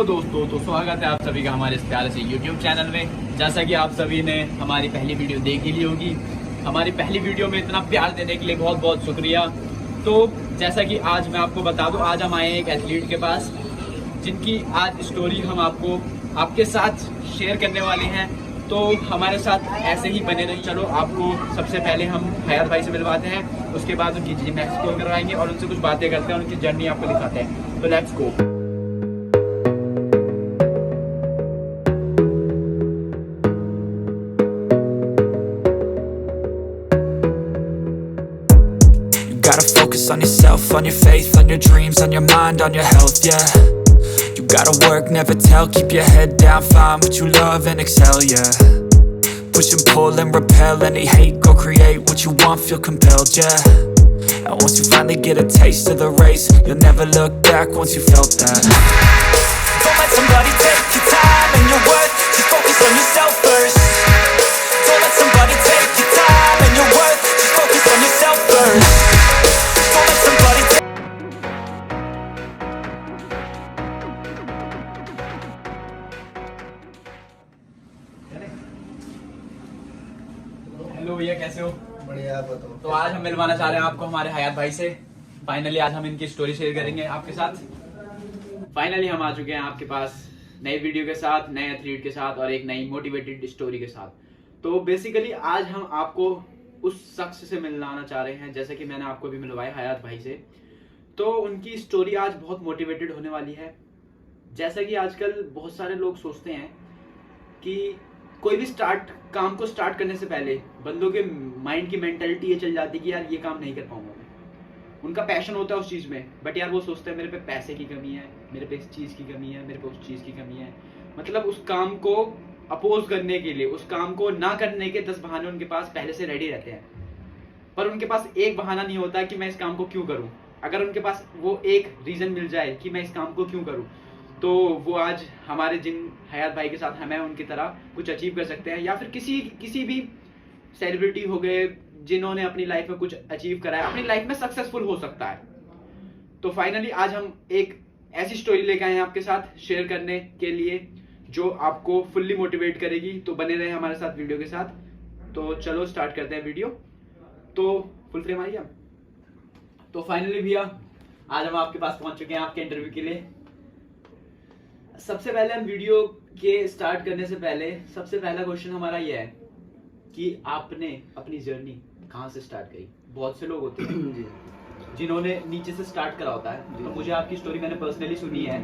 Hello दोस्तों, तो स्वागत है आप सभी का हमारे इस प्यारे से YouTube चैनल में। जैसा कि आप सभी ने हमारी पहली वीडियो देख ही ली होगी, हमारी पहली वीडियो में इतना प्यार देने के लिए बहुत बहुत शुक्रिया। तो जैसा कि आज मैं आपको बता दूं, आज हम आए हैं एक एथलीट के पास जिनकी आज स्टोरी हम आपके साथ शेयर करने वाले हैं। तो हमारे साथ ऐसे ही बने रहिए। चलो आपको सबसे पहले हम हयात भाई से मिलवाते हैं, उसके बाद उनकी जिम एक्सप्लोर करवाएंगे और उनसे कुछ बातें करते हैं, उनकी जर्नी आपको दिखाते हैं। तो let's go. Gotta focus on yourself, on your faith, on your dreams, on your mind, on your health, yeah. You gotta work, never tell, keep your head down, find what you love and excel, yeah. Push and pull and repel any hate, go create what you want, feel compelled, yeah. And once you finally get a taste of the race, you'll never look back once you felt that. Don't let somebody take your time and your worth, just focus on yourself first. Don't let somebody take your time and your worth, just focus on yourself first. Hello भैया, कैसे हो? बढ़िया, आप बताओ। तो आज हम मिलवाना चाह रहे हैं आपको हमारे हयात भाई से। फाइनली आज हम इनकी स्टोरी शेयर करेंगे आपके साथ। फाइनली हम आ चुके हैं आपके पास नई वीडियो के साथ, नए एथलीट के साथ और एक नई मोटिवेटेड स्टोरी के साथ। तो बेसिकली आज हम आपको उस शख्स से मिलवाना चाह रहे हैं, जैसे कि मैंने आपको भी मिलवाया हयात भाई से। तो उनकी स्टोरी आज बहुत मोटिवेटेड होने वाली है। जैसा कि आजकल बहुत सारे लोग सोचते हैं कि कोई भी काम को स्टार्ट करने से पहले बंदों के माइंड की मेंटालिटी ये चल जाती है कि यार ये काम नहीं कर पाऊंगा मैं। उनका पैशन होता है उस चीज में, बट यार वो सोचते हैं मेरे पे पैसे की कमी है, मेरे पे इस चीज की कमी है, मेरे पे उस चीज की कमी है। मतलब उस काम को अपोज करने के लिए, उस काम को ना करने के 10 बहाने उनके पास पहले से रेडी रहते हैं। पर उनके पास एक बहाना नहीं होता कि मैं इस काम को क्यों करूं। अगर उनके पास वो एक रीजन मिल जाए कि मैं इस काम को क्यों करूं, तो वो आज हमारे जिन हयात भाई के साथ हमें उनकी तरह कुछ अचीव कर सकते हैं, या फिर किसी भी सेलिब्रिटी हो गए जिन्होंने अपनी लाइफ में कुछ अचीव करा है, अपनी लाइफ में सक्सेसफुल हो सकता है। तो फाइनली आज हम एक ऐसी स्टोरी लेके आए हैं आपके साथ शेयर करने के लिए जो आपको फुल्ली मोटिवेट करेगी। तो बने रहे हमारे साथ वीडियो के साथ। तो चलो स्टार्ट करते हैं वीडियो। तो फुल फ्रेम आइए। तो फाइनली भैया आज हम आपके पास पहुंच चुके हैं आपके इंटरव्यू के लिए। सबसे पहले हम वीडियो के स्टार्ट करने से पहले सबसे पहला क्वेश्चन हमारा ये है कि आपने अपनी जर्नी कहाँ से स्टार्ट करी। बहुत से लोग होते हैं जिन्होंने नीचे से स्टार्ट करा होता है। तो मुझे आपकी स्टोरी मैंने पर्सनली सुनी है,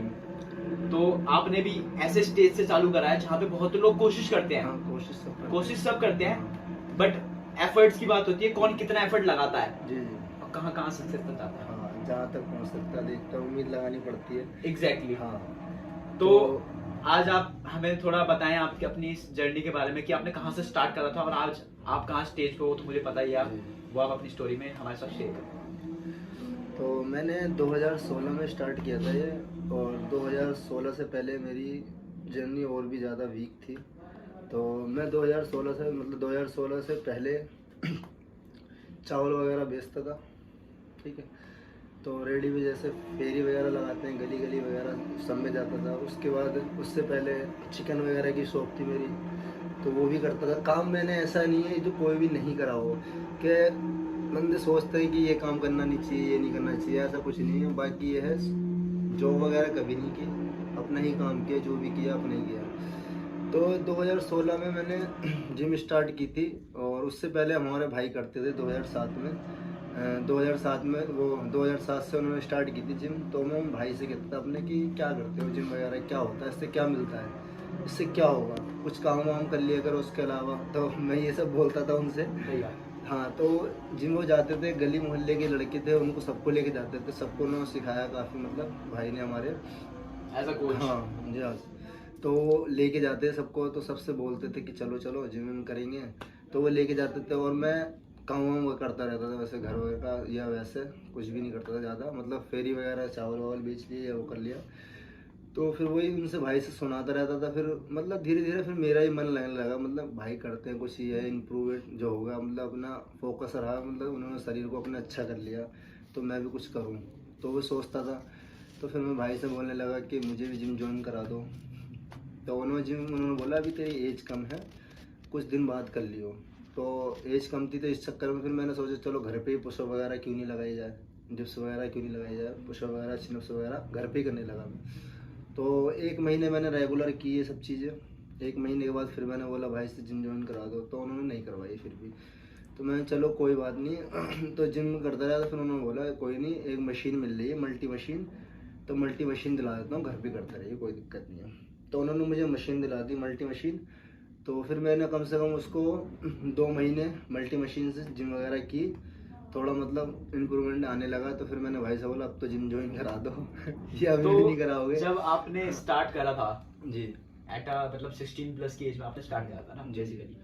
तो आपने भी ऐसे स्टेज से चालू करा है जहाँ पे बहुत लोग कोशिश करते हैं। कोशिश सब करते हैं, बट एफर्ट्स की बात होती है, कौन कितना एफर्ट लगाता है जी और कहाँ सक्सेस तक जाता है। हाँ, जहाँ तक पहुँच सकता है देखता हूँ, उम्मीद लगानी पड़ती है। एग्जैक्टली। हाँ, तो आज आप हमें थोड़ा बताएं आपकी अपनी इस जर्नी के बारे में कि आपने कहाँ से स्टार्ट करा था और आज आप कहाँ स्टेज पे हो। तो मुझे पता ही है, वो आप अपनी स्टोरी में हमारे साथ शेयर करें। तो मैंने 2016 में स्टार्ट किया था ये, और 2016 से पहले मेरी जर्नी और भी ज़्यादा वीक थी। तो मैं 2016 से पहले चावल वगैरह बेचता था, ठीक है। तो रेडी में जैसे फेरी वगैरह लगाते हैं, गली गली वगैरह सब में जाता था। उसके बाद उससे पहले चिकन वगैरह की शॉप थी मेरी, तो वो भी करता था। काम मैंने ऐसा नहीं है जो कोई भी नहीं करा हो, कि बंदे सोचते हैं कि ये काम करना नहीं चाहिए, ये नहीं करना चाहिए, ऐसा कुछ नहीं है। बाकी ये है, जॉब वगैरह कभी नहीं की, अपना ही काम किया, जो भी किया अपने ही किया। तो 2016 में मैंने जिम स्टार्ट की थी, और उससे पहले हमारे भाई करते थे 2007 में। 2007 से उन्होंने स्टार्ट की थी जिम। तो मैं भाई से कहता था अपने कि क्या करते हो जिम वगैरह, क्या होता है, इससे क्या मिलता है, इससे क्या होगा, कुछ काम वाम कर लिया करो उसके अलावा। तो मैं ये सब बोलता था उनसे। हाँ, तो जिम वो जाते थे, गली मोहल्ले के लड़के थे, उनको सबको लेके जाते थे, सबको उन्होंने सिखाया काफ़ी, मतलब भाई ने हमारे एज अ कोच। हाँ जी, हाँ। तो लेके जाते सबको, तो सबसे बोलते थे कि चलो चलो जिम करेंगे, तो वो लेके जाते थे। और मैं काम वाम करता रहता था, वैसे घर वगैरह का या वैसे कुछ भी नहीं करता था ज़्यादा, मतलब फेरी वगैरह चावल वावल बेच लिए या वो कर लिया। तो फिर वही उनसे भाई से सुनाता रहता था। फिर मतलब धीरे धीरे फिर मेरा ही मन लगने लगा, मतलब भाई करते हैं कुछ, ये इम्प्रूवमेंट जो होगा, मतलब अपना फोकस रहा, मतलब उन्होंने शरीर को अपना अच्छा कर लिया, तो मैं भी कुछ करूँ। तो वो सोचता था। तो फिर मैं भाई से बोलने लगा कि मुझे भी जिम ज्वाइन करा दो। तो उन्होंने बोला अभी तेरी एज कम है, कुछ दिन बाद कर लियो। तो एज कम थी तो इस चक्कर में फिर मैंने सोचा चलो घर पे ही पुशअप वगैरह क्यों नहीं लगाई जाए, डिप्स वगैरह क्यों नहीं लगाई जाए, पुशअप वगैरह चिनअप्स वगैरह घर पे ही करने लगा मैं। तो 1 महीने मैंने रेगुलर की ये सब चीज़ें। 1 महीने के बाद फिर मैंने बोला भाई से जिम ज्वाइन करा दो, तो उन्होंने नहीं करवाई फिर भी। तो मैंने चलो कोई बात नहीं तो जिम करता रहा। तो फिर उन्होंने बोला कोई नहीं, एक मशीन मिल रही है मल्टी मशीन, तो मल्टी मशीन दिला देता हूँ, घर पे करता रहिए, कोई दिक्कत नहीं है। तो उन्होंने मुझे मशीन दिला दी मल्टी मशीन। तो फिर मैंने कम से कम उसको 2 महीने मल्टी मशीन से जिम वगैरह की, थोड़ा मतलब इम्प्रूवमेंट आने लगा। तो फिर मैंने भाई से बोला अब तो जिम ज्वाइन करा दो या अभी भी नहीं कराओगे। जब आपने स्टार्ट करा था जी एट मतलब 16+ की एज में आपने स्टार्ट करा था ना बेसिकली,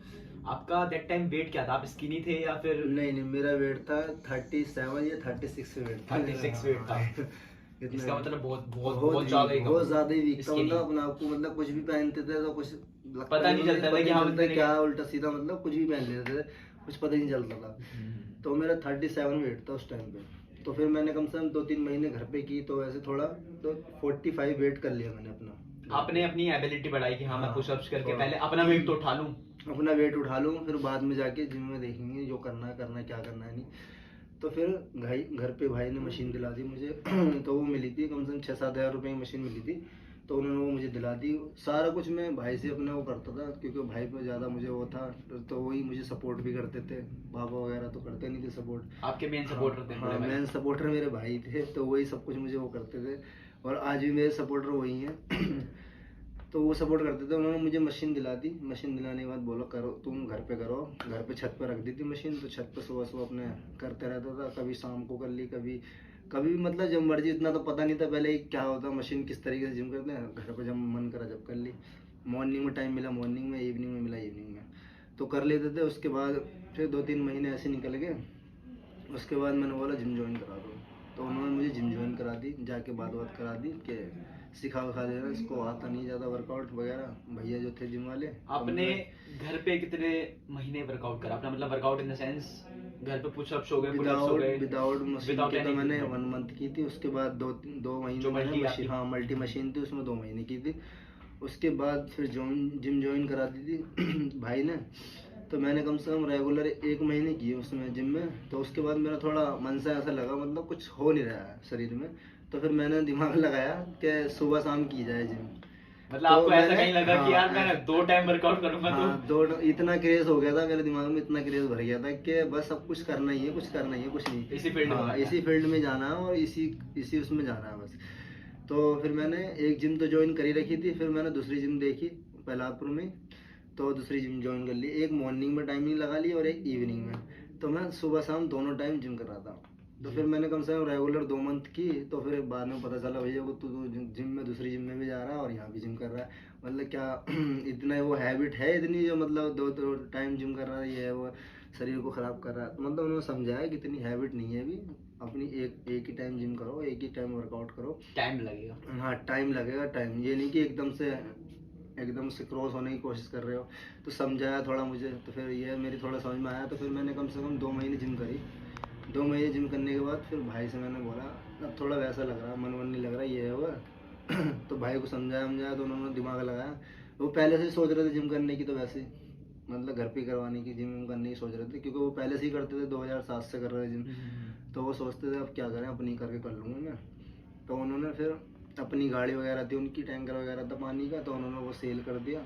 आपका दैट टाइम वेट क्या था? आप स्किनी थे या फिर? नहीं, मेरा वेट था 37 या 36 वेट था। 36 वेट था। इसका मतलब बहुत बहुत ज्यादा ही वीक था। skinny। मतलब अपने आप को मतलब कुछ भी पहनते थे तो कुछ पता नहीं चलता था कि हाँ क्या उल्टा सीधा, मतलब कुछ भी पहन लेते थे, कुछ पता ही नहीं चलता था। तो मेरा 37 वेट था उस टाइम पे। तो फिर मैंने कम से कम 2-3 महीने घर पे की, तो ऐसे थोड़ा तो 45 वेट कर लिया मैंने अपना। आपने अपनी एबिलिटी बढ़ाई कि हाँ मैं हाँ, पुशअप्स करके थोड़ा। पहले अपना वेट तो उठा लूं, अपना वेट उठा लूँ, फिर बाद में जाके जिम में देखेंगे जो करना है क्या करना है नहीं। तो फिर घर पे भाई ने मशीन दिला दी मुझे तो वो मिली थी कम से कम 6-7 हज़ार रुपये की मशीन मिली थी। तो उन्होंने वो मुझे दिला दी। सारा कुछ मैं भाई से अपने वो करता था, क्योंकि भाई पे ज़्यादा मुझे वो था, तो वही मुझे सपोर्ट भी करते थे। पापा वगैरह तो करते नहीं थे सपोर्ट। आपके मेन सपोर्टर थे? हाँ, मेन सपोर्टर मेरे भाई थे, तो वही सब कुछ मुझे वो करते थे, और आज भी मेरे सपोर्टर वही हैं तो वो सपोर्ट करते थे। उन्होंने मुझे मशीन दिला दी। मशीन दिलाने के बाद बोलो करो, तुम घर पे करो। घर पे छत पे रख दी थी मशीन, तो छत पे सुबह अपने करते रहता था। कभी शाम को कर ली, कभी मतलब जब मर्जी। इतना तो पता नहीं था पहले क्या होता मशीन किस तरीके से जिम करते हैं। घर पे जब मन करा जब कर ली। मॉर्निंग में टाइम मिला मॉर्निंग में, इवनिंग में मिला इवनिंग में, तो कर लेते थे। उसके बाद फिर 2-3 महीने ऐसे निकल गए। उसके बाद मैंने बोला जिम ज्वाइन करा दो, तो उन्होंने मुझे जिम ज्वाइन करा दी। जाके बात करा दी कि सिखा देना, इसको आता नहीं ज़्यादा वर्कआउट वगैरह, भैया जो थे जिम वाले। आपने घर पे कितने महीने वर्कआउट करा अपना? मतलब वर्कआउट इन द सेंस घर पे पुशअप्स हो गए, पुशअप्स हो गए विदाउट मशीन की तो मैंने 1 मंथ की थी। उसके बाद 2 महीने मशीन, हाँ मल्टी मशीन थी, उसमें 2 महीने की थी। उसके बाद फिर जिम ज्वाइन करा दी थी भाई ने। तो मैंने कम से कम रेगुलर 1 महीने की उसमें जिम में। तो उसके बाद मेरा थोड़ा मन से ऐसा लगा, मतलब कुछ हो नहीं रहा है शरीर में। तो फिर मैंने दिमाग लगाया कि सुबह शाम की जाए जिम। मतलब आपको ऐसा कहीं लगा कि यार मैं 2 टाइम वर्कआउट करूंगा? तो इतना क्रेज हो गया था मेरे दिमाग में, इतना क्रेज भर गया था कि बस अब कुछ करना ही है, कुछ नहीं, इसी फील्ड में जाना है और इसी उसमें जाना है बस। तो फिर मैंने एक जिम तो ज्वाइन कर ही रखी थी। फिर मैंने दूसरी जिम देखी पहलापुर में, तो दूसरी जिम ज्वाइन कर ली। एक मॉर्निंग में टाइमिंग लगा ली और एक इवनिंग में। तो मैं सुबह शाम दोनों टाइम जिम कर रहा था। तो फिर मैंने कम से कम रेगुलर 2 मंथ की। तो फिर बाद में पता चला भैया को तू जिम में दूसरी जिम में भी जा रहा है और यहाँ भी जिम कर रहा है। मतलब क्या इतना वो हैबिट है इतनी, जो मतलब 2 टाइम जिम कर रहा है, ये है वो शरीर को ख़राब कर रहा है। तो मतलब उन्होंने समझाया कि इतनी हैबिट नहीं है अभी, अपनी एक ही टाइम जिम करो, एक ही टाइम वर्कआउट करो। टाइम लगेगा। हाँ टाइम लगेगा। टाइम ये नहीं कि एकदम से क्रॉस होने की कोशिश कर रहे हो। तो समझाया थोड़ा मुझे, तो फिर ये मेरी थोड़ा समझ में आया। तो फिर मैंने कम से कम 2 महीने जिम करी। 2 महीने जिम करने के बाद फिर भाई से मैंने बोला अब थोड़ा वैसा लग रहा, मन नहीं लग रहा, ये है वो तो भाई को समझाया तो उन्होंने दिमाग लगाया। वो पहले से ही सोच रहे थे जिम करने की, तो वैसे ही मतलब घर पे करवाने की, जिम करने की सोच रहे थे, क्योंकि वो पहले से ही करते थे, 2007 से कर रहे थे जिम। तो वो सोचते थे अब क्या करें, अपनी करके कर लूँगा मैं। तो उन्होंने फिर अपनी गाड़ी वगैरह थी उनकी, टैंकर वगैरह था पानी का, तो उन्होंने वो सेल कर दिया।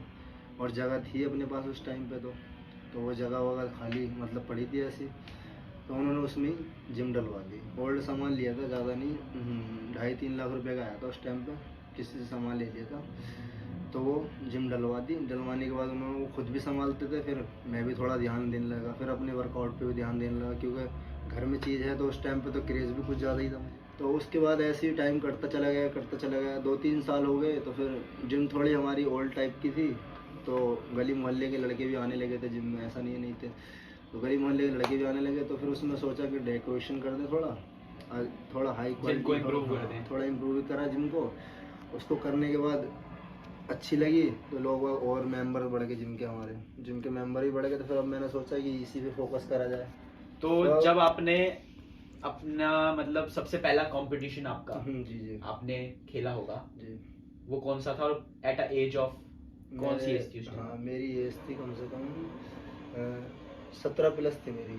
और जगह थी अपने पास उस टाइम पे, तो वो जगह वगैरह खाली मतलब पड़ी थी ऐसी। तो उन्होंने उसमें जिम डलवा दी। ओल्ड सामान लिया था, ज़्यादा नहीं, 2.5-3 लाख रुपए का आया था उस टाइम पे, किसी से सामान ले लिया था। तो वो जिम डलवा दी। डलवाने के बाद उन्होंने वो खुद भी संभालते थे, फिर मैं भी थोड़ा ध्यान देने लगा, फिर अपने वर्कआउट पे भी ध्यान देने लगा, क्योंकि घर में चीज़ है तो उस टाइम पे तो क्रेज़ भी कुछ ज़्यादा ही था। तो उसके बाद ऐसे ही टाइम करता चला गया 2-3 साल हो गए। तो फिर जिम थोड़ी हमारी ओल्ड टाइप की थी, तो गली मोहल्ले के लड़के भी आने लगे थे जिम में, ऐसा नहीं थे। तो गली मोहल्ले के लड़के भी आने लगे। तो फिर उसमें सोचा कि डेकोरेशन कर दें, थोड़ा हाई क्वालिटी, थोड़ा इम्प्रूव करा जिम को। उसको करने के बाद अच्छी लगी तो लोग और मेंबर बढ़ गए हमारे जिम के मेंबर ही बढ़ गए। तो फिर अब मैंने सोचा कि इसी पे फोकस करा जाए। तो जब आपने अपना मतलब सबसे पहला कंपटीशन आपका जी जी आपने खेला होगा, जी। वो कौन सा था और एट अ एज ऑफ कौन सी एज थी उस हाँ टाइम? मेरी एज थी कम से कम 17+ थी मेरी।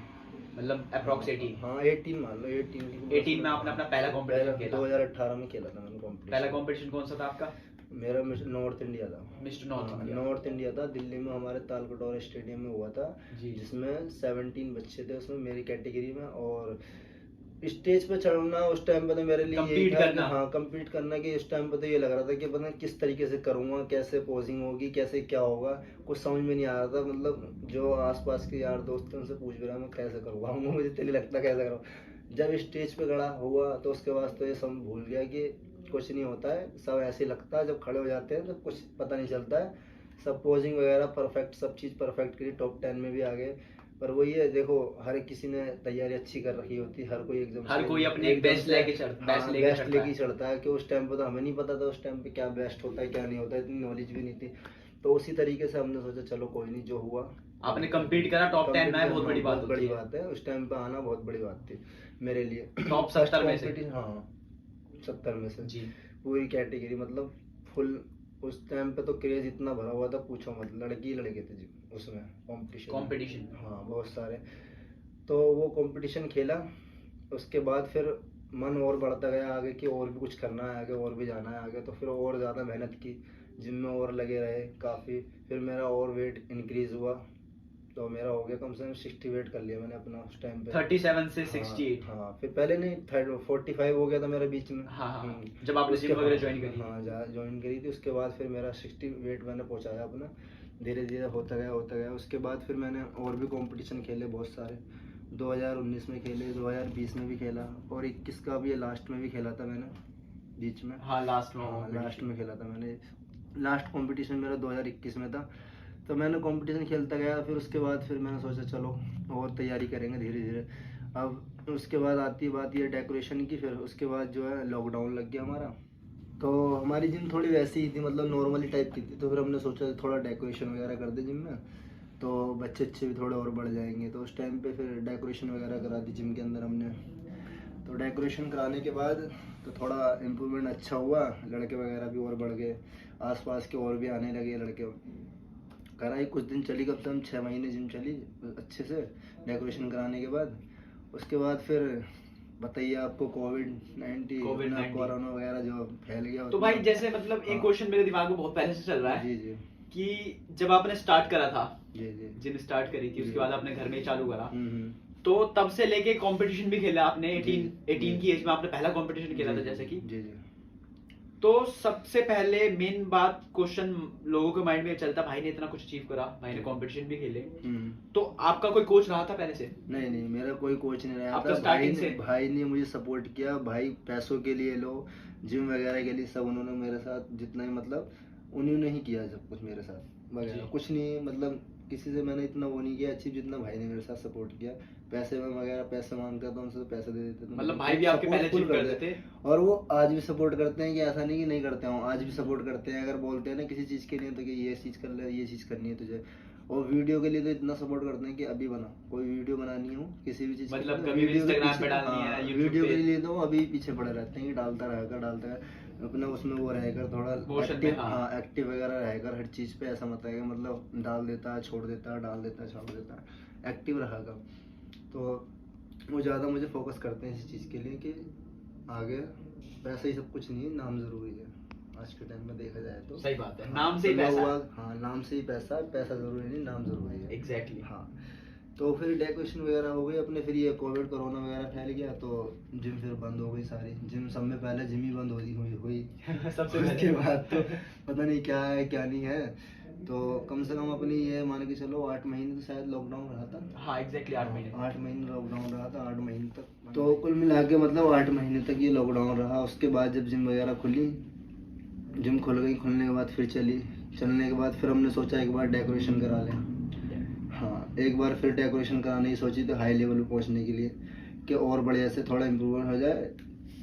मतलब अप्रॉक्स 18? हाँ 18 मान लो 18 18 में आपने अपना पहला competition खेला? 2018 में खेला था मैंने पहला कंपटीशन। कंपटीशन कौन सा था आपका? मेरा नॉर्थ इंडिया था। मिस्टर नॉर्थ हाँ, इंडिया। नॉर्थ इंडिया था, दिल्ली में हमारे तालकटोरा स्टेडियम में हुआ था, जी। जिसमें 17 बच्चे थे उसमें मेरी कैटेगरी में। और स्टेज पे चढ़ना उस टाइम पे तो मेरे लिए यही Compete था कि करना। हाँ कंपीट करना, कि उस टाइम पे तो ये लग रहा था कि पता नहीं किस तरीके से करूँगा, कैसे पोजिंग होगी, कैसे क्या होगा, कुछ समझ में नहीं आ रहा था। मतलब जो आसपास के यार दोस्त थे उनसे पूछ भी रहा मैं कैसे करूँगा, मुझे तो नहीं लगता कैसे करूँ। जब स्टेज पे खड़ा हुआ तो उसके बाद तो ये सब भूल गया कि कुछ नहीं होता है, सब ऐसे ही लगता है। जब खड़े हो जाते हैं तो कुछ पता नहीं चलता है। सब पोजिंग वगैरह परफेक्ट, सब चीज़ परफेक्ट करी, टॉप 10 में भी आ गए। पर वही है, देखो हर एक किसी ने तैयारी अच्छी कर रखी होती है, हर कोई एकदम हर कोई अपने बेस्ट लेके बेस्ट लेके चढ़ता है। कि उस टाइम पे तो हमें नहीं पता था उस टाइम पे क्या बेस्ट होता है क्या नहीं होता है, इतनी नॉलेज भी नहीं थी। तो उसी तरीके से हमने सोचा चलो कोई नहीं, जो हुआ। आपने compete करा, top 10 में आए, बहुत बड़ी बात होती बड़ी है। बात है, उस टाइम पे आना बहुत बड़ी बात थी मेरे लिए। Top First 70 में से? competition, हाँ 70 में से जी। पूरी कैटेगरी, मतलब फुल। उस टाइम पे तो क्रेज इतना भरा हुआ था पूछो मत, लड़के ही लड़के थे जी उसमें कंपटीशन। हाँ बहुत सारे। तो वो कंपटीशन खेला, उसके बाद फिर मन और बढ़ता गया आगे कि और भी कुछ करना है आगे, और भी जाना है आगे। तो फिर और ज़्यादा मेहनत की, जिम में और लगे रहे काफ़ी। फिर मेरा और वेट इंक्रीज़ हुआ, तो मेरा हो गया कम से कम 60 वेट कर लिया मैंने अपना उस टाइम पे। 37 से 68? हाँ फिर पहले नहीं 45 हो गया था मेरा बीच में। हाँ। जब आपने जिम वगैरह ज्वाइन करी? हाँ ज्वाइन करी थी, उसके बाद फिर मेरा 60 वेट मैंने पहुंचाया अपना, धीरे धीरे होता गया। उसके बाद फिर मैंने और भी कंपटीशन खेले बहुत सारे, 2019 में खेले, 2020 में भी खेला, और 21 का भी लास्ट में भी खेला था मैंने बीच में। हाँ लास्ट में खेला था मैंने। लास्ट कंपटीशन मेरा 2021 में था। तो मैंने कंपटीशन खेलता गया, फिर उसके बाद फिर मैंने सोचा चलो और तैयारी करेंगे धीरे धीरे। अब उसके बाद आती बात ये डेकोरेशन की। फिर उसके बाद जो है लॉकडाउन लग गया हमारा, तो हमारी जिम थोड़ी वैसी ही थी, मतलब नॉर्मली टाइप की थी। तो फिर हमने सोचा थोड़ा डेकोरेशन वगैरह कर दे जिम में, तो बच्चे अच्छे भी थोड़े और बढ़ जाएंगे। तो उस टाइम पे फिर डेकोरेशन वगैरह करा दी जिम के अंदर हमने। तो डेकोरेशन कराने के बाद तो थोड़ा इम्प्रूवमेंट अच्छा हुआ, लड़के वगैरह भी और बढ़ गए, आसपास के और भी आने लगे लड़के। कराई कुछ दिन चली, कब से हम 6 महीने जिम चली अच्छे से डेकोरेशन कराने के बाद। उसके बाद फिर बताइए आपको कोविड-19 कोरोना वगैरह जो फैल गया। तो भाई जैसे मतलब एक क्वेश्चन मेरे दिमाग में बहुत पहले से चल रहा है जी कि जब आपने स्टार्ट करा था, जी जिम स्टार्ट करी थी, उसके बाद आपने घर में ही चालू करा, हम्म। तो तब से लेके कंपटीशन भी खेला आपने। 18 की एज में आपने पहला कंपटीशन खेला था जैसे कि। जी। तो सबसे पहले मेन बात क्वेश्चन लोगों के माइंड में चलता, भाई ने इतना कुछ अचीव करा, भाई ने कंपटीशन भी खेले, तो आपका कोई कोच रहा था पहले से? नहीं, मेरा कोई कोच नहीं रहा आपका था। स्टार्टिंग से भाई ने मुझे सपोर्ट किया। भाई पैसों के लिए लो, जिम वगैरह के लिए, सब उन्होंने मेरे साथ जितना ही, मतलब उन्होंने ही किया सब कुछ मेरे साथ वगैरह। कुछ नहीं, मतलब किसी से मैंने इतना वो नहीं किया अचीव जितना भाई ने मेरे साथ सपोर्ट किया। पैसे में वगैरह पैसे मांगता था उनसे, तो पैसे दे देते थे। मतलब भाई भी आपके पहले जिम करते थे? और वो आज भी सपोर्ट करते हैं, कि ऐसा नहीं कि नहीं करते हो, आज भी सपोर्ट करते हैं। अगर बोलते हैं ना किसी चीज़ के लिए तो कि ये चीज़ कर ले, ये चीज़ करनी है तुझे। और वीडियो के लिए तो इतना सपोर्ट करते हैं कि अभी बना, कोई वीडियो बनानी हो किसी भी चीज़, मतलब कभी भी इंस्टाग्राम पे डालनी है, यूट्यूब वीडियो पे, के लिए तो अभी पीछे पड़े रहते हैं कि डालता रहेगा अपना, उसमें वो रहेगा थोड़ा एक्टिव। हाँ एक्टिव वगैरह रहेगा हर चीज़ पे। ऐसा मत रहेगा मतलब डाल देता है छोड़ देता है, डाल देता है छोड़ देता है, एक्टिव रहेगा। तो वो ज़्यादा मुझे फोकस करते हैं इस चीज़ के लिए कि आगे पैसा ही सब कुछ नहीं है, नाम ज़रूरी है आज के टाइम में देखा जाए तो। सही बात है, नाम से ही पैसा। हाँ नाम से ही पैसा ज़रूरी नहीं, नाम ज़रूरी है। एग्जैक्टली। हाँ तो फिर डेकोरेशन वगैरह हो गई अपने। फिर ये कोविड कोरोना वगैरह फैल गया, तो जिम फिर बंद हो गई सारी। जिम सब में पहले जिम ही बंद हुई सबसे उसके बाद तो पता नहीं क्या है क्या नहीं है। तो कम से कम अपनी ये मान के चलो 8 महीने तो शायद लॉकडाउन रहा था। हाँ एग्जैक्टली 8 महीने। 8 महीने लॉकडाउन रहा था, 8 महीने तक। तो कुल मिला के मतलब 8 महीने तक ये लॉकडाउन रहा। उसके बाद जब जिम वगैरह खुली, जिम खुल गई, खुलने के बाद फिर चलने के बाद फिर हमने सोचा एक बार डेकोरेशन करा लें। हाँ एक बार फिर डेकोरेशन कराने की सोची थी हाई लेवल पे पहुंचने के लिए, कि और बढ़िया से थोड़ा इम्प्रूवमेंट हो जाए।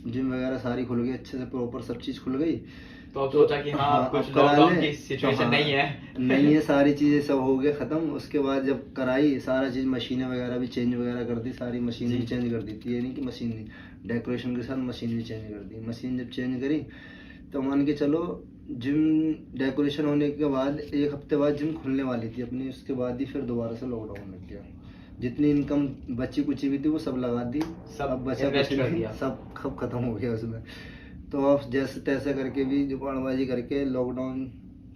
जिम वगैरह सारी खुल गई अच्छे से, प्रॉपर सब चीज़ खुल गई। तो अब सोचा कि हाँ कुछ अब करा लॉकडाउन लें, की तो सिचुएशन हाँ, नहीं है। नहीं है, सारी चीज़ें सब हो गया ख़त्म। उसके बाद जब कराई सारा चीज़, मशीनें वगैरह भी चेंज वगैरह कर दी, सारी मशीन जी। भी चेंज कर दी थी। ये नहीं कि मशीन नहीं, डेकोरेशन के साथ मशीन भी चेंज कर दी। मशीन जब चेंज करी तो मान के चलो जिम डेकोरेशन होने के बाद 1 हफ्ते बाद जिम खुलने वाली थी अपनी। उसके बाद ही फिर दोबारा से लॉकडाउन लग गया। जितनी इनकम बची कुची भी थी वो सब लगा दी, सब अब बचा invest कुछ कर नहीं, दिया। सब खत्म हो गया उसमें। तो अब जैसे तैसे करके भी जुगाड़बाजी करके लॉकडाउन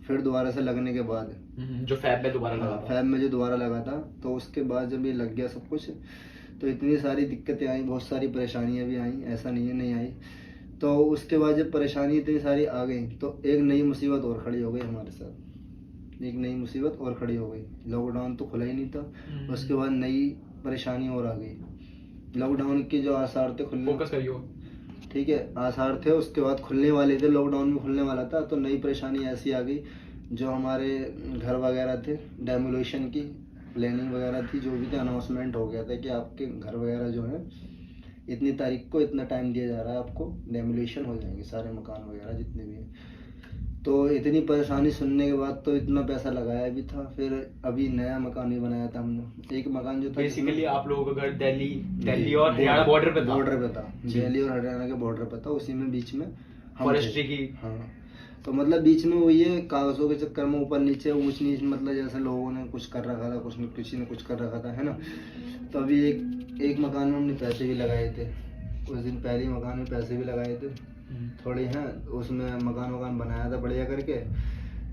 फिर दोबारा से लगने के बाद, जो फैब में दोबारा लगा था। फैब में जो दोबारा लगा था, तो उसके बाद जब ये लग गया सब कुछ, तो इतनी सारी दिक्कतें आई, बहुत सारी परेशानियां भी आई, ऐसा नहीं है नहीं आई। तो उसके बाद जब परेशानी इतनी सारी आ गई तो एक नई मुसीबत और खड़ी हो गई हमारे साथ। एक नई मुसीबत और खड़ी हो गई। लॉकडाउन तो खुला ही नहीं था, उसके बाद नई परेशानी और आ गई। लॉकडाउन के जो आसार थे खुलने, फोकस करियो। ठीक है, आसार थे, उसके बाद खुलने वाले थे, लॉकडाउन भी खुलने वाला था। तो नई परेशानी ऐसी आ गई, जो हमारे घर वगैरह थे, डेमोलिशन की प्लानिंग वगैरह थी, जो भी थे, अनाउंसमेंट हो गया था कि आपके घर वगैरह जो है इतनी तारीख को इतना टाइम दिया जा रहा है, आपको डेमोलिशन हो जाएंगे सारे मकान वगैरह जितने भी हैं। तो इतनी परेशानी सुनने के बाद तो इतना पैसा लगाया भी था, फिर अभी नया मकान भी बनाया था हमने। एक मकान जो था, बेसिकली आप लोगों का घर दिल्ली और हरियाणा बॉर्डर पे था। बॉर्डर पे था, दिल्ली और हरियाणा के बॉर्डर पे था, उसी में बीच में हम फॉरेस्ट्री थे। की। हाँ, तो मतलब बीच में वही है, कागजों के चक्कर में ऊपर नीचे ऊंच नीच, मतलब जैसे लोगों ने कुछ कर रखा था, कुछ किसी ने कुछ कर रखा था, है ना। तो अभी एक मकान में हमने पैसे भी लगाए थे, उस दिन पहले ही मकान में पैसे भी लगाए थे थोड़े हैं, उसमें मकान बनाया था बढ़िया करके।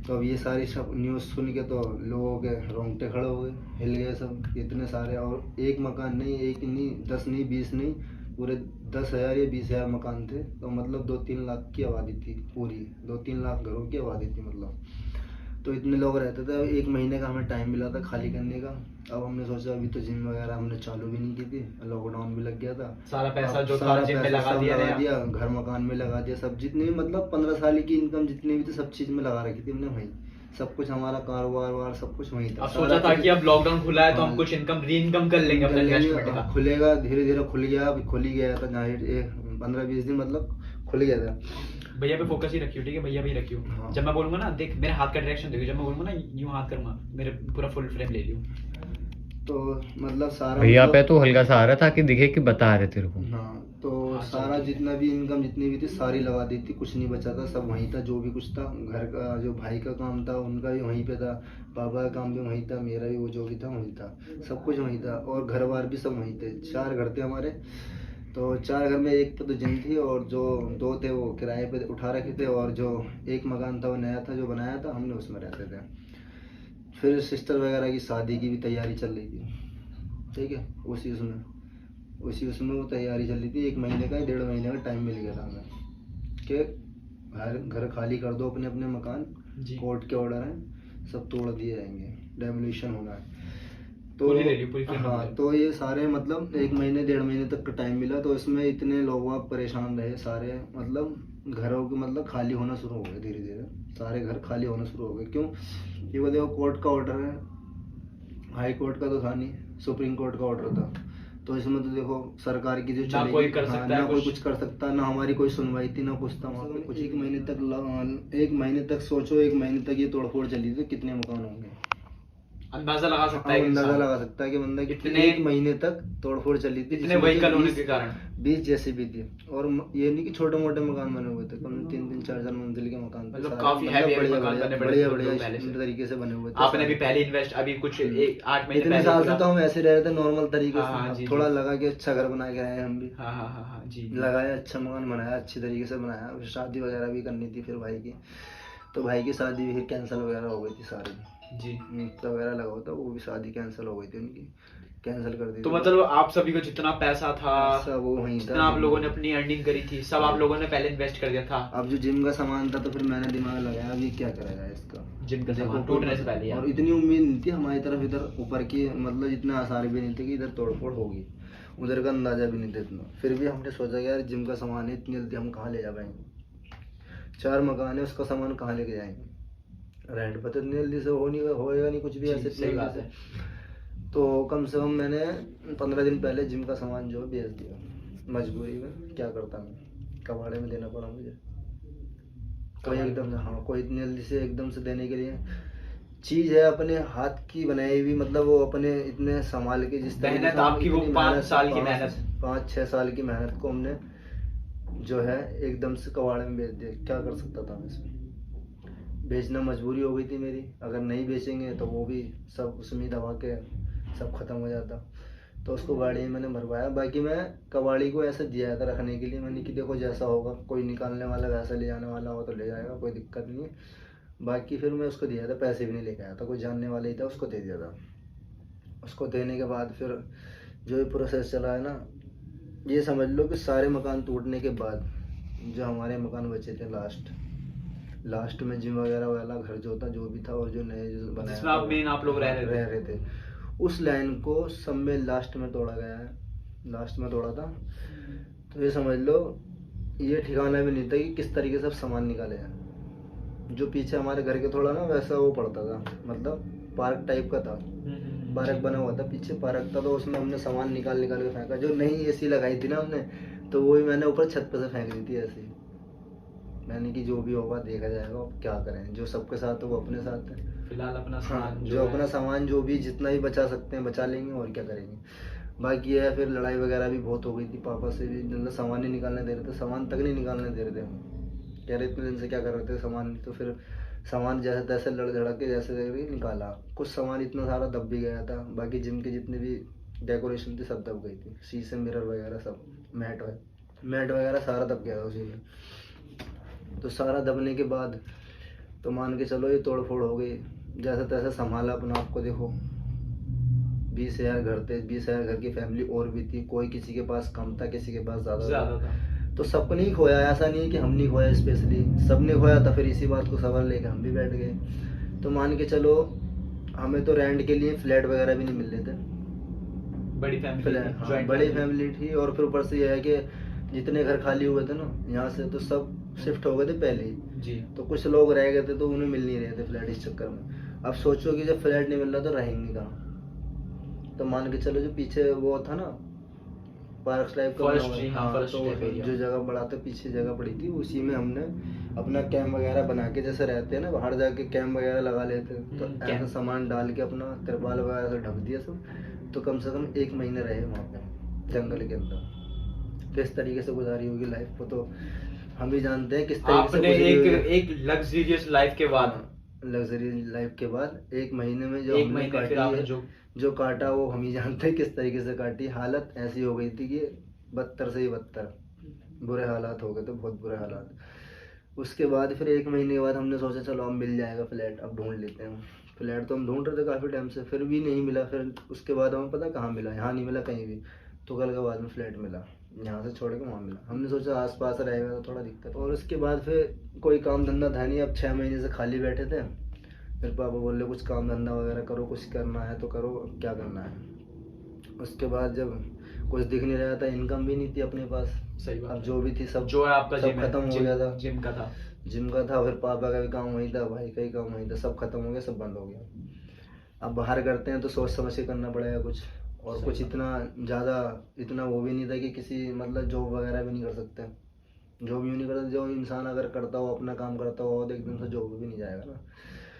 तो अब ये सारी सब न्यूज़ सुन के तो लोगों के रोंगटे खड़े हो गए, हिल गए सब, इतने सारे। और एक मकान नहीं, एक नहीं, 10 नहीं, 20 नहीं, पूरे 10,000 या 20,000 मकान थे। तो मतलब 2-3 लाख की आबादी थी, पूरी 2-3 लाख घरों की आबादी थी मतलब। तो इतने लोग रहते थे। 1 महीने का हमें टाइम मिला था खाली करने का। अब हमने सोचा अभी तो जिम वगैरह हमने चालू भी नहीं की थी, लॉकडाउन भी लग गया था। सारा पैसा जो था सारा जिम में पैसा लगा सब दिया लगा गया। दिया, घर मकान में लगा दिया, सब जितने भी मतलब 15 साल की इनकम जितनी भी थी सब चीज़ में लगा रखी थी हमने वहीं। सब कुछ हमारा कारोबार वार सब कुछ वहीं था। अब सोचा था कि अब लॉकडाउन खुला है तो हम हाँ। कुछ री इनकम कर लेंगे अपने इन्वेस्टमेंट का। खुलेगा, धीरे धीरे खुल गया, अभी खुल ही गया था, 15-20 दिन मतलब खुल गया था। भैया पे फोकस ही रखियो, ठीक है, भैया भी रखियो। हाँ। जब मैं बोलूंगा ना, देख मेरे हाथ का डायरेक्शन देखियो, जब मैं बोलूंगा ना यूं हाथ करूंगा, मेरे पूरा फुल फ्रेम ले लियो। तो मतलब सारा भैया मतलब, पे तो हल्का सा आ रहा था कि दिखे कि बता रहे तेरे को। हाँ, तो हाँ, सारा जितना भी इनकम जितनी भी थी सारी लगा दी थी, कुछ नहीं बचा था, सब वहीं था। जो भी कुछ था, घर का जो भाई का काम था उनका भी वहीं पे था, पापा का काम भी वहीं था, मेरा भी वो जो भी था वहीं था, सब कुछ वहीं था। और घर बार भी सब वहीं थे। 4 घर थे हमारे, तो 4 घर में एक पे तो जिम थी, और जो 2 थे वो किराए पे उठा रखे थे, और जो एक मकान था वो नया था जो बनाया था हमने, उसमें रहते थे। फिर सिस्टर वगैरह की शादी की भी तैयारी चल रही थी, ठीक है, उसी उसमें वो तैयारी चल रही थी। 1 महीने का 1.5 महीने का टाइम मिल गया था हमें कि घर खाली कर दो अपने अपने मकान, जी। कोर्ट के ऑर्डर हैं, सब तोड़ दिए जाएंगे, डेमोलिशन होना है। तो पूरी ले ली, पूरी फ्रेम हाँ, ले ली। तो ये सारे मतलब 1 महीने 1.5 महीने तक का टाइम मिला। तो इसमें इतने लोग आप परेशान रहे सारे, मतलब घरों के मतलब खाली होना शुरू हो गए धीरे धीरे, सारे घर खाली होना शुरू हो गए। क्यों? ये वो देखो कोर्ट का ऑर्डर है, हाई कोर्ट का तो था नहीं, सुप्रीम कोर्ट का ऑर्डर था। तो इसमें तो देखो सरकार की जो ना चलेगी, कोई कर हाँ, सकता है ना कोई कुछ। कुछ कर सकता, ना हमारी कोई सुनवाई थी, ना कुछ था वहाँ पे कुछ। 1 महीने तक सोचो, 1 महीने तक ये तोड़फोड़ चली थी, कितने मकान होंगे अंदाजा लगा सकता है हाँ, अंदाजा इंसान। लगा सकता है कि बंदा इतने- 1 महीने तक तोड़फोड़ चली थी, इतने व्हीकल होने के कारण। 20 जैसे भी थी। और ये नहीं कि छोटे मोटे मकान बने हुए थे, कम 3-3, 4-4 मंजिल के मकान थे मतलब सारे, काफी heavy बढ़िया मकान बढ़िया बने पड़े बढ़िया थे बढ़िया पहले से। इस तरीके से बने हुए थे आपने सारे। भी पहले इन्वेस्ट, अभी कुछ 8 महीने इतने पहले साल से पूरा- तो हम ऐसे रहे थे नॉर्मल तरीके हाँ, हाँ, से। जी, अब थोड़ा जी। लगा कि अच्छा घर बना के आए हम भी, हाँ हाँ हाँ हाँ जी। लगाया, अच्छा मकान बनाया, अच्छी तरीके से बनाया। फिर शादी वगैरह भी करनी थी फिर भाई की, तो भाई की शादी भी फिर कैंसिल वगैरह हो गई थी सारी। जी। निपटा वगैरह लगा हुआ था, वो भी शादी कैंसिल हो गई थी उनकी, कैंसिल कर दी तो थी। मतलब आप सभी को जितना पैसा था, सब वो वहीं जितना था। आप लोगों ने अपनी अर्निंग करी थी, सब आप लोगों ने पहले इन्वेस्ट कर दिया था। अब जो जिम का सामान था तो फिर मैंने दिमाग लगाया अब ये क्या करा जाए इसका। जिम का देखो, सामान टूटने से पहले यार। और इतनी उम्मीद नहीं थी हमारी तरफ इधर ऊपर की, मतलब इतना आसार भी नहीं थे कि इधर तोड़फोड़ होगी, उधर का अंदाजा भी नहीं था इतना। फिर भी हमने सोचा कि यार जिम का सामान है, इतनी जल्दी हम कहाँ ले जा पाएंगे, 4 मकान है, उसका सामान कहाँ लेके जाएंगे, रेंट पर तो इतनी जल्दी से होएगा नहीं कुछ भी जी, ऐसे सही इतनी बात जल्दी है। से। तो कम से कम मैंने 15 दिन पहले जिम का सामान जो है बेच दिया, मजबूरी में, क्या करता मैं, कबाड़े में देना पड़ा मुझे। कोई एकदम से, हाँ कोई इतनी जल्दी से एकदम से देने के लिए चीज है अपने हाथ की बनाई हुई, मतलब वो अपने इतने संभाल के जिस तरीके मेहनत से हम आपकी वो इतनी 5 साल की 5-6 साल की मेहनत को हमने जो है एकदम से कबाड़ में बेच दिया। क्या कर सकता था मैं इसमें, बेचना मजबूरी हो गई थी मेरी। अगर नहीं बेचेंगे तो वो भी सब उसमें दबा के सब खत्म हो जाता। तो उसको गाड़ी में मैंने भरवाया। बाकी मैं कबाड़ी को ऐसे दिया था रखने के लिए, मैंने कि देखो जैसा होगा, कोई निकालने वाला वैसा ले जाने वाला हो तो ले जाएगा, कोई दिक्कत नहीं है। बाकी फिर मैं उसको दिया था, पैसे भी नहीं लेके आया था, कोई जानने वाला ही था, उसको दे दिया था। उसको देने के बाद फिर जो भी प्रोसेस चला है ना, ये समझ लो कि सारे मकान टूटने के बाद जो हमारे मकान बचे थे लास्ट में जिम वगैरह वाला घर जो था, जो भी था, और जो नए जो बनाया जिसमें आप मेन आप लोग रह रहे थे, उस लाइन को सब में लास्ट में तोड़ा गया है, लास्ट में तोड़ा था। तो ये समझ लो ये ठिकाना भी नहीं था कि किस तरीके से अब सामान निकाले जाए। जो पीछे हमारे घर के थोड़ा ना वैसा वो पड़ता था, मतलब पार्क टाइप का था, पार्क बना हुआ था, पीछे पार्क था, तो उसमें हमने सामान निकाल के फेंका। जो नई एसी लगाई थी ना हमने, तो वो ही मैंने ऊपर छत पे से फेंक दी थी ऐसे ही। मैंने कि जो भी होगा देखा जाएगा, अब क्या करें, जो सबके साथ है वो अपने साथ है। फिलहाल अपना हाँ, सामान जो अपना सामान जो भी जितना भी बचा सकते हैं बचा लेंगे, और क्या करेंगे। बाकी है फिर लड़ाई वगैरह भी बहुत हो गई थी पापा से भी, मतलब सामान नहीं निकालने दे रहे थे, सामान तक नहीं निकालने दे रहे थे। कह रहे इतने दिन से क्या कर रहे थे सामान, तो फिर सामान जैसे तैसे लड़ झड़क के जैसे तैसे निकाला। कुछ सामान इतना सारा दब भी गया था, बाकी जिम के जितने भी डेकोरेशन थी सब दब गई थी, शीशे मिरर वगैरह सब, मैट वगैरह सारा दब गया था उसी में। तो सारा दबने के बाद तो मान के चलो ये तोड़ फोड़ हो गई। जैसे तैसे संभाला अपना आप को। देखो 20,000 घर थे, 20,000 घर की फैमिली और भी थी, कोई किसी के पास कम था, किसी के पास ज़्यादा था। तो सबको नहीं खोया, ऐसा नहीं है कि हम नहीं खोया, स्पेशली सबने खोया था। फिर इसी बात को सवाल लेके हम भी बैठ गए। तो मान के चलो हमें तो रेंट के लिए फ्लैट वगैरह भी नहीं मिल रहे थे, बड़ी फैमिली, हाँ, बड़ी फैमिली थी। और फिर ऊपर से यह है कि जितने घर खाली हुए थे ना यहाँ से, तो सब शिफ्ट हो गए थे पहले ही जी। तो कुछ लोग रह गए थे, तो उन्हें मिल नहीं रहे थे फ्लैट इस चक्कर में। अब सोचो कि जब फ्लैट नहीं मिल रहा तो रहेंगे कहाँ। तो मान के चलो जो पीछे वो था ना पार्क टाइप का, तो जो जगह बड़ा था पीछे जगह पड़ी थी, उसी में हमने अपना कैंप वगैरह बना के, जैसे रहते हैं ना बाहर जाके कैंप वगैरह लगा लेते, तो ऐसा सामान डाल के अपना तिरपाल वगैरह से ढक दिया सब। तो कम से कम 1 महीने रहे वहाँ पे जंगल के अंदर। किस तरीके से गुजारी होगी लाइफ को तो हम भी जानते हैं, किस तरीके से एक लग्जरियस लाइफ के बाद, लग्जरी लाइफ के बाद 1 महीने में जो हमने काटी है, जो काटा वो हम ही जानते हैं किस तरीके से काटी। हालत ऐसी हो गई थी कि 72 से ही 72 बुरे हालात हो गए थे, बहुत बुरे हालात। उसके बाद फिर 1 महीने के बाद हमने सोचा चलो अब मिल जाएगा फ्लैट, अब ढूंढ लेते हैं फ्लैट। तो हम ढूंढ रहे थे काफ़ी टाइम से, फिर भी नहीं मिला। फिर उसके बाद हमें पता कहाँ मिला, यहाँ नहीं मिला कहीं भी, तो कल के बाद में फ्लैट मिला, यहाँ से छोड़ के वहाँ मिला। हमने सोचा आस पास रहेगा तो थोड़ा दिक्कत। और उसके बाद फिर कोई काम धंधा था नहीं, अब 6 महीने से खाली बैठे थे। फिर पापा बोल रहे कुछ काम धंधा वगैरह करो, कुछ करना है तो करो, क्या करना है। उसके बाद जब कुछ दिख नहीं रहा था, इनकम भी नहीं थी अपने पास, सही बात। अब जो भी थी सब जो है आपका सब खत्म हो गया था, जिम का था। फिर पापा का भी काम वही था, भाई का ही काम वही था, सब खत्म हो गया, सब बंद हो गया। अब बाहर करते हैं तो सोच समझ के करना पड़ेगा कुछ, और कुछ इतना ज़्यादा इतना वो भी नहीं था कि किसी मतलब जॉब वगैरह भी नहीं कर सकते। जॉब भी नहीं करते, जो इंसान अगर करता हो अपना काम करता हो तो एकदम से जॉब भी नहीं जाएगा ना।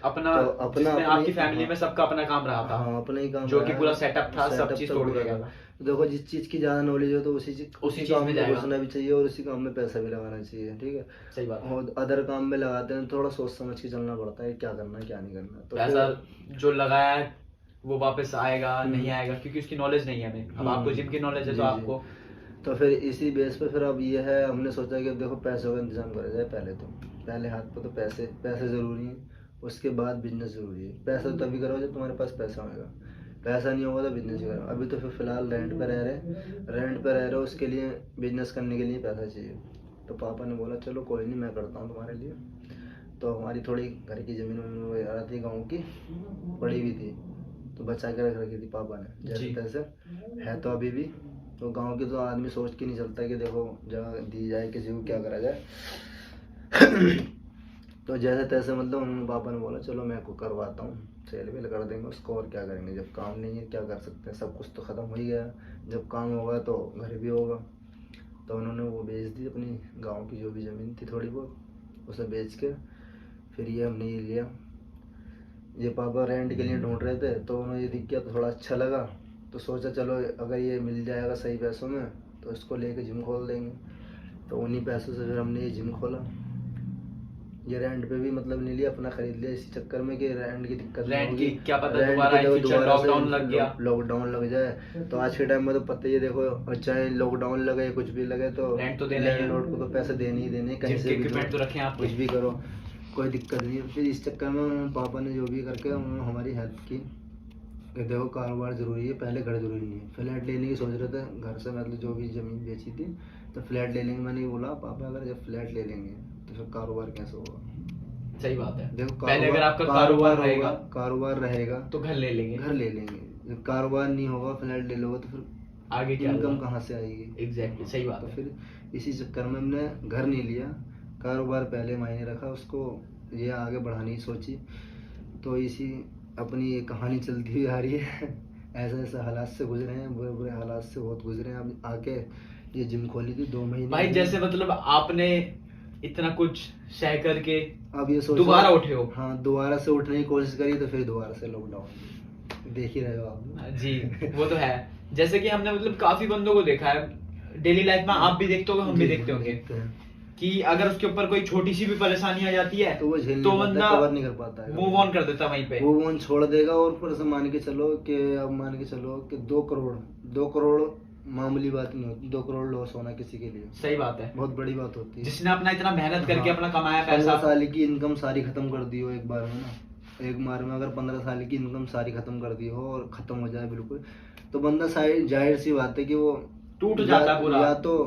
अपना तो अपना आपकी फैमिली में सबका अपना काम रहा था, हाँ अपना ही काम, जो कि पूरा सेटअप था, सब चीज तोड़ गया था। देखो जिस चीज की ज्यादा नॉलेज हो तो उसी काम में जाएगा, घुसना भी चाहिए, और उसी काम में पैसा भी लगाना चाहिए, ठीक है। सही बात। और अदर काम में लगाते हैं थोड़ा सोच समझ के चलना पड़ता है, क्या करना है क्या नहीं करना। तो पैसा जो लगाया है वो वापस आएगा नहीं आएगा, क्योंकि उसकी नॉलेज नहीं है हमें। अब आपको जिम की नॉलेज है तो आपको, तो फिर इसी बेस पे फिर अब ये है, हमने सोचा कि अब देखो पैसों का इंतजाम करा जाए। पहले हाथ पे तो पैसे ज़रूरी हैं, उसके बाद बिजनेस ज़रूरी है। पैसा तो तभी करो जब तुम्हारे पास पैसा होगा, पैसा नहीं होगा तो बिजनेस ही करो। अभी तो फिर फिलहाल रेंट पे रह रहे हो, उसके लिए बिजनेस करने के लिए पैसा चाहिए। तो पापा ने बोला चलो कोई नहीं, मैं करता हूँ तुम्हारे लिए। तो हमारी थोड़ी घर की ज़मीन वगैरह थी गाँव की, पड़ी हुई थी, तो बचा के रख रखी थी पापा ने जैसे तैसे, है तो अभी भी। तो गांव की तो आदमी सोच के नहीं चलता कि देखो जगह दी जाए किसी को, क्या करा जाए। तो जैसे तैसे मतलब उन्होंने पापा ने बोला चलो मैं को करवाता हूँ, सेल वेल कर देंगे उसको, और क्या करेंगे, जब काम नहीं है क्या कर सकते हैं, सब कुछ तो ख़त्म हो ही गया। जब काम होगा तो घर भी होगा। तो उन्होंने वो बेच दी अपनी गाँव की जो भी ज़मीन थी थोड़ी बहुत, उसे बेच के फिर ये हमने ये लिया। ये पापा रेंट के लिए ढूंढ रहे थे, तो उन्हें ये दिख गया तो थोड़ा अच्छा लगा, तो सोचा चलो अगर ये मिल जाएगा सही पैसों में तो इसको लेके जिम खोल देंगे। तो उन्हीं पैसों से फिर हमने ये जिम खोला। ये रेंट पे भी मतलब नहीं लिया, अपना खरीद लिया इसी चक्कर में कि रेंट की दिक्कत नहीं रेंट होगी। की क्या पता रेंट दोबारा की इन फ्यूचर दोबारा से लॉकडाउन लग गया, लॉकडाउन लग जाए तो आज के टाइम में तो पता ही है, देखो चाहे लॉकडाउन लगे कुछ भी लगे तो रेंट तो देना ही है। लैंडलॉर्ड को तो पैसे देने ही देने, कहीं जिम से के भी इक्विपमेंट दो, तो रखे आप कुछ भी करो, कोई दिक्कत नहीं है। फिर इस चक्कर में उन्होंने पापा ने जो भी करके उन्होंने हमारी हेल्प की कि देखो कारोबार ज़रूरी है, पहले घर ज़रूरी नहीं है। फ्लैट लेने की सोच रहे थे घर से, मतलब जो भी ज़मीन बेची थी तो फ्लैट ले लेंगे। मैंने बोला पापा अगर जब फ्लैट ले लेंगे तो फिर कारोबार कैसे होगा। सही बात है, देखो पहले अगर आपका कारोबार रहेगा कारोबार रहेगा तो घर ले लेंगे, घर ले लेंगे। जब कारोबार नहीं होगा फ्लैट ले लोगे तो फिर आगे क्या इनकम होगा? कहाँ से आएगी। एग्जैक्टली सही बात तो है। फिर इसी चक्कर में हमने घर नहीं लिया, कारोबार पहले मायने रखा, उसको ये आगे बढ़ाने की सोची। तो इसी अपनी ये कहानी चलती हुई आ रही है। ऐसे ऐसे हालात से गुजरे हैं, बुरे बुरे हालात से बहुत गुजरे हैं। अब आके ये जिम खोली थी 2 महीने भाई जैसे मतलब आपने इतना कुछ सह करके अब ये सोचो दोबारा उठे हो। हाँ, दोबारा से उठने की कोशिश करी तो फिर दोबारा से लॉकडाउन देख ही रहे हो आप। जी वो तो है। जैसे कि हमने मतलब काफी बंदों को देखा है डेली लाइफ में, आप भी देखते होंगे हम भी देखते होंगे कि अगर उसके ऊपर कोई छोटी सी भी परेशानी आ जाती है तो वो झेल तो नहीं पाता, बंदा कवर नहीं कर पाता है, मूव ऑन कर देता है वहीं पे। वो वन छोड़ देगा। और ऊपर से मान के चलो कि अब मान के चलो कि 2 करोड़ मामूली बात नहीं होती। 2 करोड़ लॉस होना किसी के लिए सही बात है, बहुत बड़ी बात होती है। जिसने अपना इतना मेहनत करके हाँ, अपना कमाया 15 पैसा। साल की इनकम सारी खत्म कर दी हो एक बार में ना, एक बार में अगर 15 साल की इनकम सारी खत्म कर दी हो और खत्म हो जाए बिल्कुल, तो बंदा जाहिर सी बात है कि वो टूट जाता है पूरा। या तो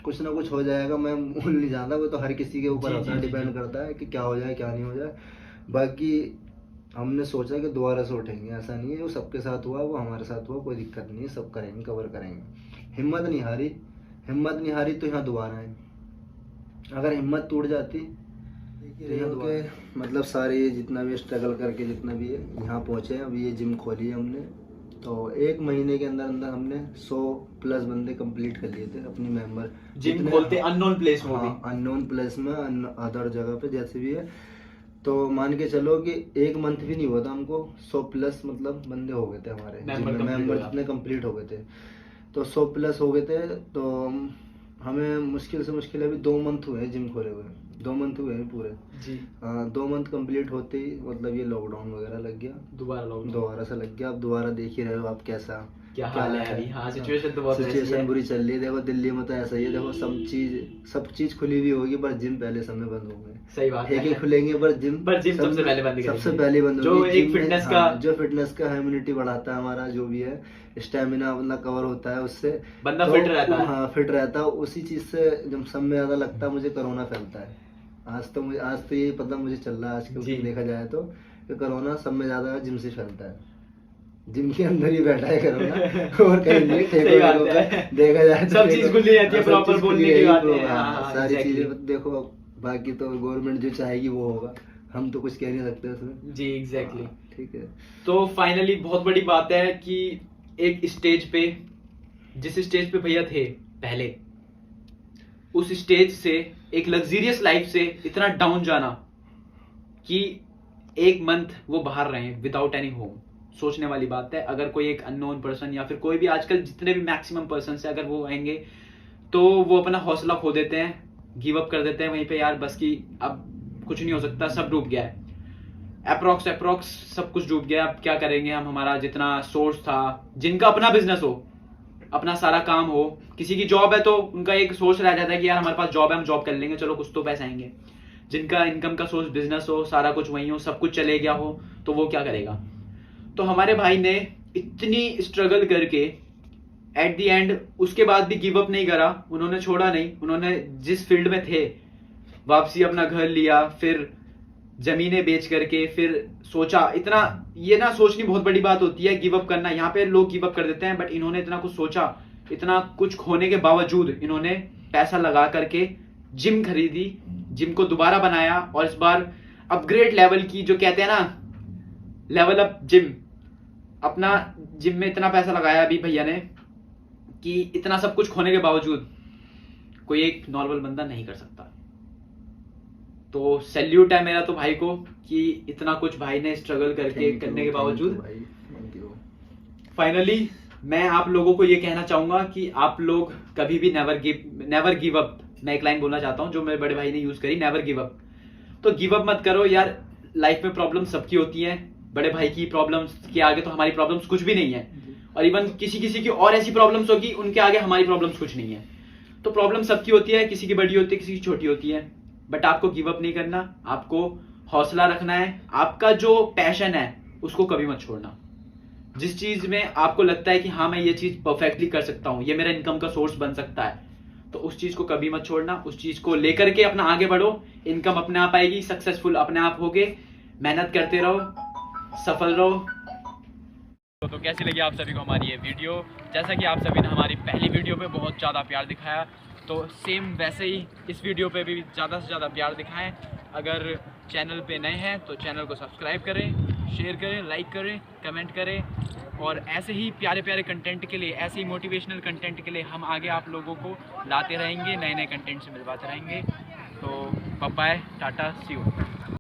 कुछ ना कुछ हो जाएगा, मैं भूल नहीं जानता, वो तो हर किसी के ऊपर जी, होता जी, है, जी, डिपेंड जी। करता है कि क्या हो जाए क्या नहीं हो जाए। बाकी हमने सोचा कि दोबारा से उठेंगे, ऐसा नहीं है जो सबके साथ हुआ वो हमारे साथ हुआ, कोई दिक्कत नहीं है, सब करेंगे, कवर करेंगे। हिम्मत नहीं हारी तो यहाँ दोबारा है। अगर हिम्मत टूट जाती तो यहाँ के मतलब सारे जितना भी स्ट्रगल करके जितना भी है यहाँ पहुँचे। अब ये जिम खोली है हमने, तो 1 महीने के अंदर अंदर हमने 100+ बंदे कंप्लीट कर लिए थे अपनी मेंबर। जिम खोलते अननोन प्लेस में भी। हाँ, अननोन प्लेस में, अदर जगह पे जैसे भी है। तो मान के चलो कि 1 मंथ भी नहीं हुआ था हमको 100+ मतलब बंदे हो गए थे हमारे मेंबर जितने कंप्लीट हो गए थे। तो 100+ हो गए थे। तो हमें मुश्किल से मुश्किल अभी 2 मंथ हुए हैं जिम खोले हुए, 2 मंथ हुए हैं पूरे जी। 2 मंथ कंप्लीट होते ही मतलब ये लॉकडाउन वगैरह लग गया, दोबारा से लग गया। अब दोबारा देख ही रहे हो आप कैसा क्या हाल है अभी। हाँ, सिचुएशन तो बहुत ऐसी सिचुएशन है। बुरी चल रही है। देखो दिल्ली में तो ऐसा ही है, देखो सब चीज खुली हुई होगी पर जिम पहले समय बंद होंगे। सही बात ठेके है। खुलेंगे पर जिम सबसे पहले बंद करेंगे। सबसे पहले बंद जो होगी। एक जिम में, फिटनेस हाँ, का जो फिटनेस का इम्यूनिटी बढ़ाता है हमारा, जो भी है स्टेमिना अपना कवर होता है उससे, बंदा तो फिट रहता है। हाँ, फिट रहता है। उसी चीज से जब सब में ज्यादा लगता है मुझे कोरोना फैलता है। आज तो यही पता मुझे चल रहा है आजकल जी। देखा जाए तो कि कोरोना सब में ज्यादा जिम से फैलता है। जिम के अंदर ही बैठा है कोरोना और कहीं नहीं। सही बात है। देखा जाए तो सब चीज खुली रहती है, सब प्रॉपर चीज बोलने खुली की रहेगी, बात है। हाँ, हाँ, सारी exactly। चीजें देखो। बाकी तो गवर्नमेंट जो चाहेगी वो होगा, हम तो कुछ कह नहीं सकते उसमें। जी एग्जैक्टली। ठीक है। तो फाइनली बहुत बड़ी बात है कि एक स्टेज पे, जिस स्टेज पे भैया थे पहले, उस स्टेज से एक लग्जरियस लाइफ से इतना डाउन जाना कि 1 मंथ वो बाहर रहे विदाउट एनी होम, सोचने वाली बात है। अगर कोई एक अननोन पर्सन या फिर कोई भी, आजकल जितने भी मैक्सिमम पर्सन है, अगर वो आएंगे तो वो अपना हौसला खो देते हैं, गिव अप कर देते हैं वहीं पे, यार बस की अब कुछ नहीं हो सकता, सब डूब गया है। अप्रोक्स सब कुछ डूब गया, अब क्या करेंगे हम। हमारा जितना सोर्स था, जिनका अपना बिजनेस हो, अपना सारा काम हो, किसी की जॉब है तो उनका एक सोच रह जाता है कि यार हमारे पास जॉब है, हम जॉब कर लेंगे, चलो कुछ तो पैसे आएंगे। जिनका इनकम का सोर्स बिजनेस हो, सारा कुछ वही हो, सब कुछ चले गया हो, तो वो क्या करेगा। तो हमारे भाई ने इतनी स्ट्रगल करके एट द एंड उसके बाद भी गिव अप नहीं करा, उन्होंने छोड़ा नहीं। उन्होंने जिस फील्ड में थे वापसी अपना घर लिया, फिर जमीनें बेच करके, फिर सोचा। इतना ये ना सोचनी बहुत बड़ी बात होती है, गिव अप करना। यहाँ पे लोग गिव अप कर देते हैं, बट इन्होंने इतना कुछ सोचा, इतना कुछ खोने के बावजूद इन्होंने पैसा लगा करके जिम खरीदी, जिम को दोबारा बनाया, और इस बार अपग्रेड लेवल की, जो कहते हैं ना लेवल अप जिम, अपना जिम में इतना पैसा लगाया अभी भैया ने कि इतना सब कुछ खोने के बावजूद कोई एक नॉर्मल बंदा नहीं कर सकता। तो सैल्यूट है मेरा तो भाई को कि इतना कुछ भाई ने स्ट्रगल करके करने के बावजूद फाइनली मैं आप लोगों को ये कहना चाहूंगा कि आप लोग कभी भी नेवर गिव अप। मैं एक लाइन बोलना चाहता हूँ जो मेरे बड़े भाई ने यूज करी, नेवर गिव अप। तो गिव अप मत करो यार, लाइफ में प्रॉब्लम सबकी होती है। बड़े भाई की प्रॉब्लम्स के आगे तो हमारी प्रॉब्लम्स कुछ भी नहीं है, और इवन किसी किसी की और ऐसी प्रॉब्लम्स होगी उनके आगे हमारी प्रॉब्लम्स कुछ नहीं है। तो प्रॉब्लम सबकी होती है, किसी की बड़ी होती है, किसी की छोटी होती है, बट आपको गिव अप नहीं करना, आपको हौसला रखना है। आपका जो पैशन है उसको कभी मत छोड़ना। जिस चीज में आपको लगता है कि हाँ मैं ये चीज परफेक्टली कर सकता हूँ, ये मेरा इनकम का सोर्स बन सकता है, तो उस चीज को कभी मत छोड़ना। उस चीज को लेकर के अपना आगे बढ़ो, इनकम अपने आप आएगी, सक्सेसफुल अपने आप होगे। मेहनत करते रहो, सफल रहो। तो कैसी लगी आप सभी को हमारी ये वीडियो? जैसा कि आप सभी ने हमारी पहली वीडियो पे बहुत ज़्यादा प्यार दिखाया, तो सेम वैसे ही इस वीडियो पे भी ज़्यादा से ज़्यादा प्यार दिखाएं। अगर चैनल पे नए हैं तो चैनल को सब्सक्राइब करें, शेयर करें, लाइक करें, कमेंट करें, और ऐसे ही प्यारे प्यारे कंटेंट के लिए, ऐसे ही मोटिवेशनल कंटेंट के लिए हम आगे आप लोगों को लाते रहेंगे, नए नए कंटेंट से मिलवाते रहेंगे। तो bye bye, tata, see you.